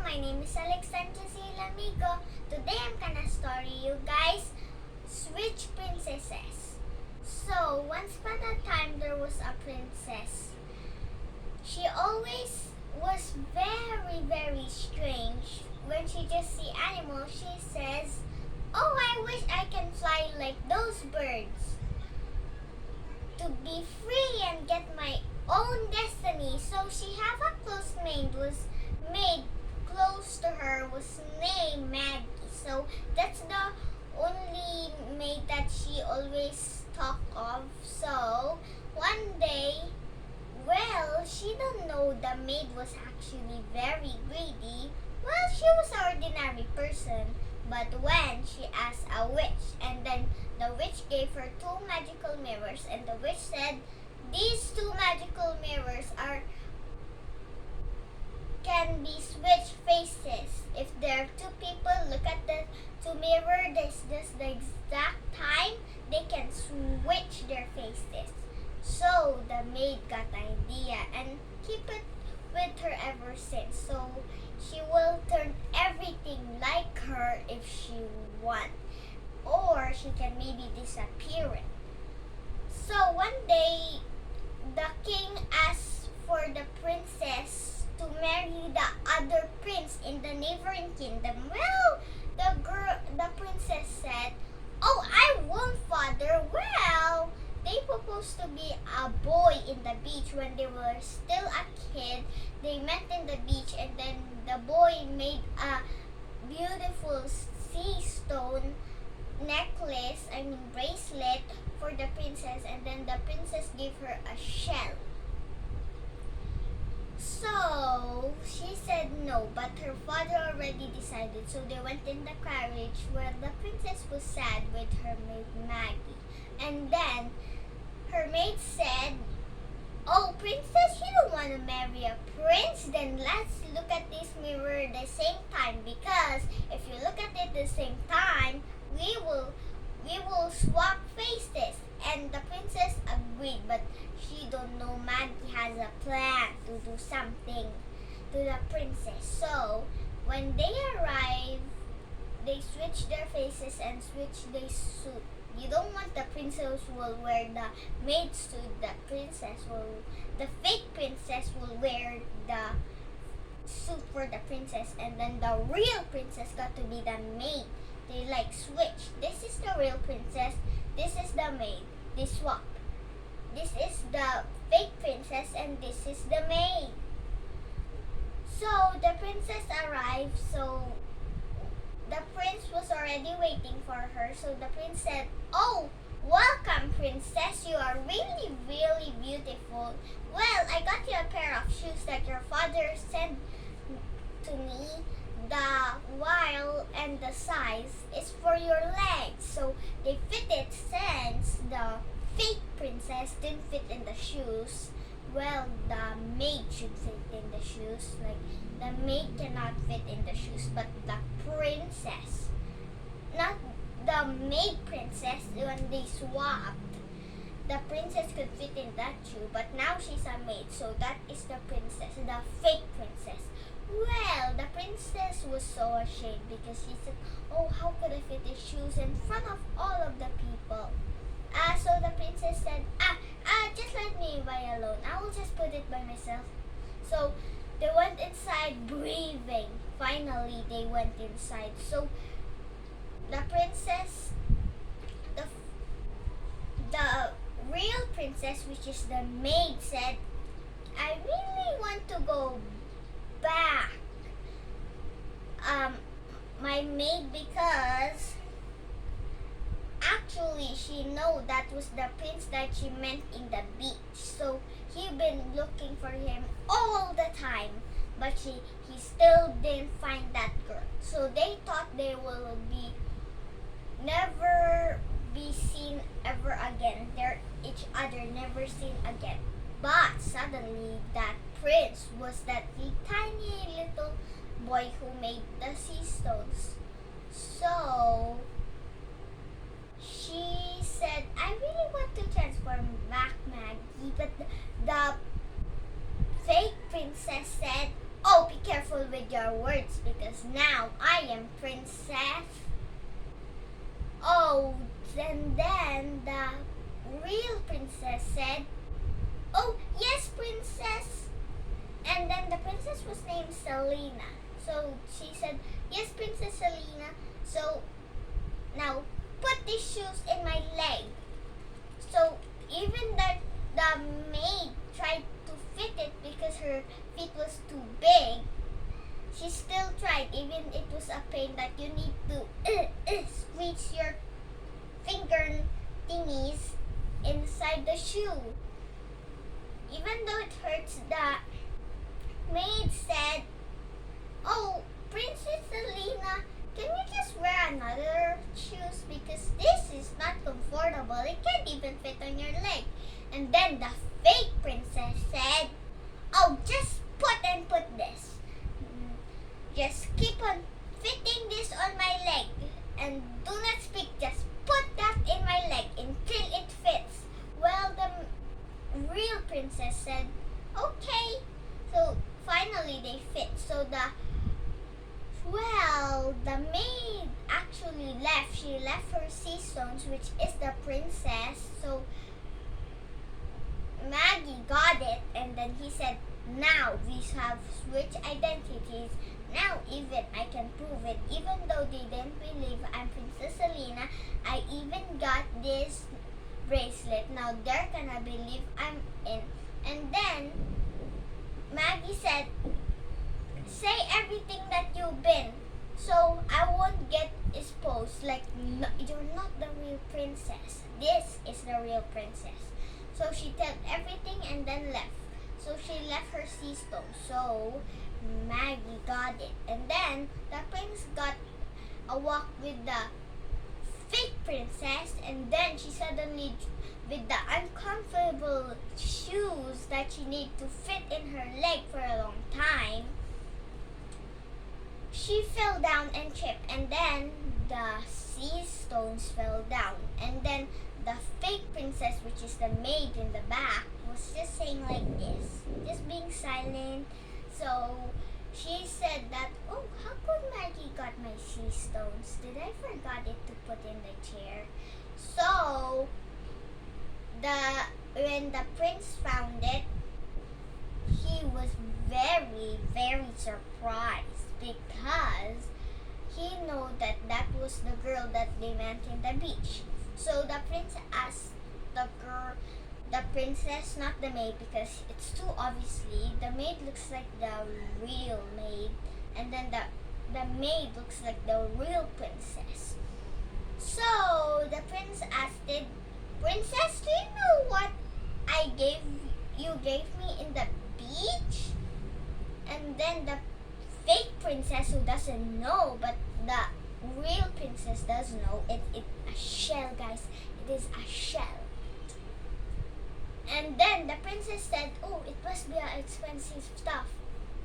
my name is Alexandra. Today I'm gonna story you guys Switch Princesses. So, once upon a time there was a princess. She always was very, very strange. When she just see animals, she says, "Oh, I wish I can fly like those birds. To be free and get my own destiny." So she have a close maid close to her was named Maggie. So that's the only maid that she always talk of. So one day, well, she don't know the maid was actually very greedy. Well, she was an ordinary person. But when she asked a witch, and then the witch gave her two magical mirrors, and the witch said, "These two magical mirrors can be switched faces. If there are two people, look at the two mirrors. This the exact time they can switch their faces." So the maid got the idea and keep it with her ever since. So she will turn everything like her if she wants, or she can maybe disappear it. So one day, the king asked for the princess to marry the other prince in the neighboring kingdom. Well, the princess said, "Oh, I won't, father." Well, they proposed to be a boy in the beach when they were still a kid. They met in the beach, and then the boy made a beautiful sea stone bracelet for the princess, and then the princess gave her a shell. So she said no, but her father already decided. So they went in the carriage where the princess was sad with her maid Maggie. And then her maid said, "Oh, princess, you don't want to marry a prince? Then let's look at this mirror at the same time, because if you look at it at the same time, we will swap faces." And the princess agreed, but she don't know Maggie has a plan to do something to the princess. So when they arrive, they switch their faces and switch their suit. You don't want the princess will wear the maid suit. The fake princess will wear the suit for the princess, and then the real princess got to be the maid. They like switch. This is the real princess. This is the maid. They swap. This is the fake princess, and this is the maid. So the princess arrived. So the prince was already waiting for her. So the prince said, "Oh, welcome, princess. You are really, really beautiful. Well, I got you a pair of shoes that your father sent to me. The while and the size is for your legs." So they fit it, since the fake princess didn't fit in the shoes. Well, the maid should fit in the shoes. Like, the maid cannot fit in the shoes, but the princess, not the maid princess, when they swapped, the princess could fit in that shoe, but now she's a maid, so that is the princess, the fake princess. Well, the princess was so ashamed because she said, "Oh, how could I fit these shoes in front of all of the people?" So the princess said, just let me by alone. I will just put it by myself." So they went inside breathing. Finally, they went inside. So the princess, the real princess, which is the maid, said, "I really want to go back, my maid, because actually she know that was the prince that she met in the beach. So he been looking for him all the time, but he still didn't find that girl." So they thought they will be never be seen ever again. They're each other never seen again. But suddenly that prince was that tiny little boy who made the sea stones. So she said, "I really want to transform back, Maggie." But the fake princess said, Oh, be careful with your words because now I am princess. Oh, and then the real princess said, oh, yes, princess. And then the princess was named Selena. So she said, yes, Princess Selena. So now put these shoes in my leg. So even that the maid tried to fit it because her feet was too big, she still tried, even it was a pain that you need to squeeze your finger thingies inside the shoe. Even though it hurts, the maid said, oh, Princess Selena, can you just wear another shoes because this is not comfortable. It can't even fit on your leg. And then the fake princess said, oh, just put this. Just keep on fitting this on my leg and do not speak. Just put that in my leg until it fits. Well, the real princess said, okay. So finally they fit. So the maid actually left. She left her sea stones, which is the princess. So Maggie got it, and then he said, now we have switched identities. Now even I can prove it. Even though they didn't believe I'm Princess Selena, I even got this bracelet. Now they're gonna believe I'm in. And then Maggie said, say everything that you've been, so I won't get exposed. Like, no, you're not the real princess. This is the real princess. So she told everything and then left. So she left her sea stone. So Maggie got it. And then the prince got a walk with the fake princess. And then she suddenly, with the uncomfortable shoes that she need to fit in her leg for a long time, she fell down and tripped, and then the sea stones fell down. And then the fake princess, which is the maid in the back, was just saying like this, just being silent. So she said that, oh, how come Maggie got my sea stones? Did I forgot it to put in the chair? So when the prince found it, he was very, very surprised because he knew that was the girl that they met in the beach. So the prince asked the princess, not the maid, because it's too obviously. The maid looks like the real maid, and then the maid looks like the real princess. So the prince asked it, princess, do you know what you gave me in the beach? And then the fake princess, who doesn't know, but the real princess does know, it's a shell, guys. It is a shell. And then the princess said, oh, it must be an expensive stuff.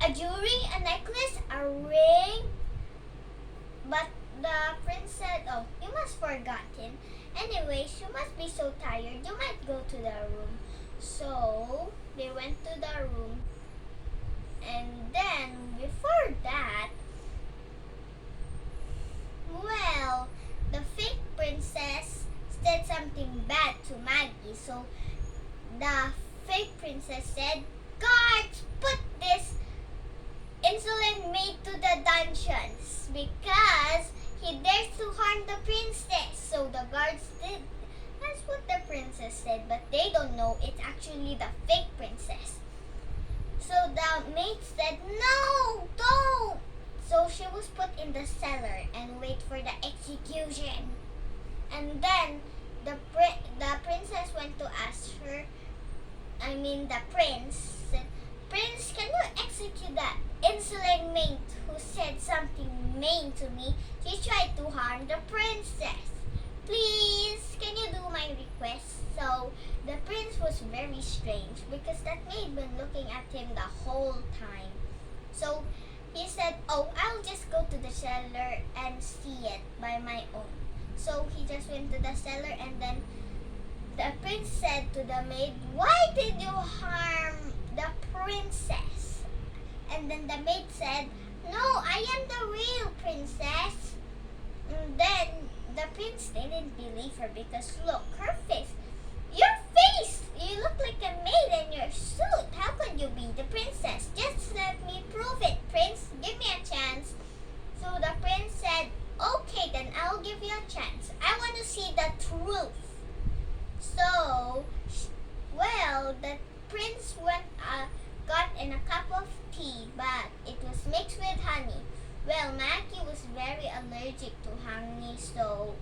A jewelry, a necklace, a ring. But the prince said, oh, you must forgotten. Anyways, you must be so tired. You might go to the room. So they went to the room. And then before that, well, the fake princess said something bad to Maggie. So the fake princess said, guards, put this insolent maid to the dungeons because he dares to harm the princess. So the guards did. That's what the princess said, but they don't know it's actually the fake princess. So the maid said, no, don't. So she was put in the cellar and wait for the execution. And then the princess went to ask her, the prince said, Prince, can you execute that insolent maid who said something mean to me? She tried to harm the princess. Please, can you do my request? So the prince was very strange because that maid been looking at him the whole time. So he said, oh, I'll just go to the cellar and see it by my own. So he just went to the cellar, and then the prince said to the maid, why did you harm the princess? And then the maid said, "No, I am the real princess." And then the prince didn't believe her because look, her face. Your face! You look like a maid in your suit. How could you be the princess? Just let me prove it, prince. Give me a chance. So the prince said, "Okay, then I'll give you a chance. I want to see the truth." So, the prince got in a cup of tea, but it was mixed with honey. Well, Maggie was very allergic to honey, so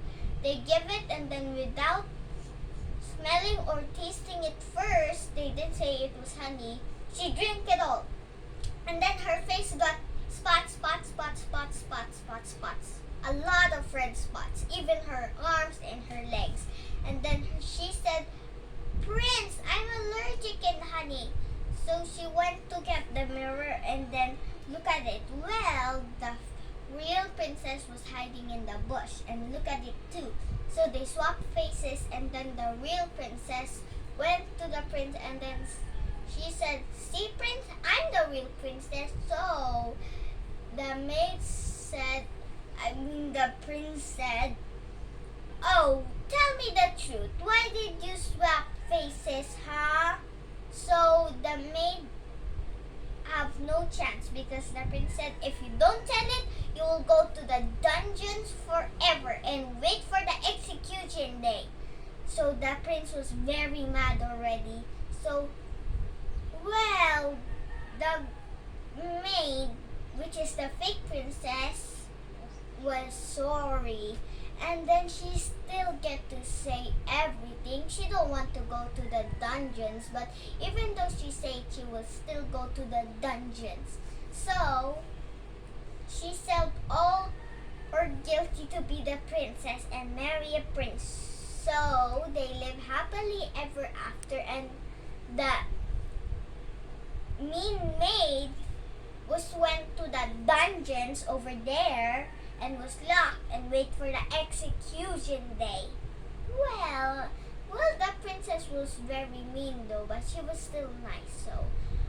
they give it, and then without smelling or tasting it first, they did say it was honey. She drank it all, and then her face got spots, spots, spots, spots, spots, spots, spots. A lot of red spots, even her arms and her legs. And then she said, "Prince, I'm allergic in honey." So she went to get the mirror and then look at it. Well, the real princess was hiding in the bush, and look at it too. So they swapped faces, and then the real princess went to the prince, and then she said, "See, prince, I'm the real princess." So the prince said, "Oh, tell me the truth. Why did you swap faces, huh?" So the maid have no chance because the prince said, "If you don't tell it, you will go to the dungeons forever and wait for the execution day." So the prince was very mad already. So, the maid, which is the fake princess, was sorry. And then she still get to say everything. She don't want to go to the dungeons, but even though she said she will still go to the dungeons. So she said all or guilty to be the princess and marry a prince. So they live happily ever after, and the mean maid went to the dungeons over there and was locked and wait for the execution day. The princess was very mean though, but she was still nice.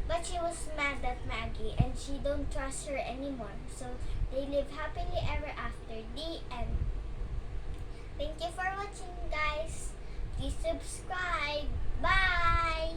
But she was mad at Maggie and she don't trust her anymore. So they live happily ever after. The end. Thank you for watching, guys. Please subscribe. Bye.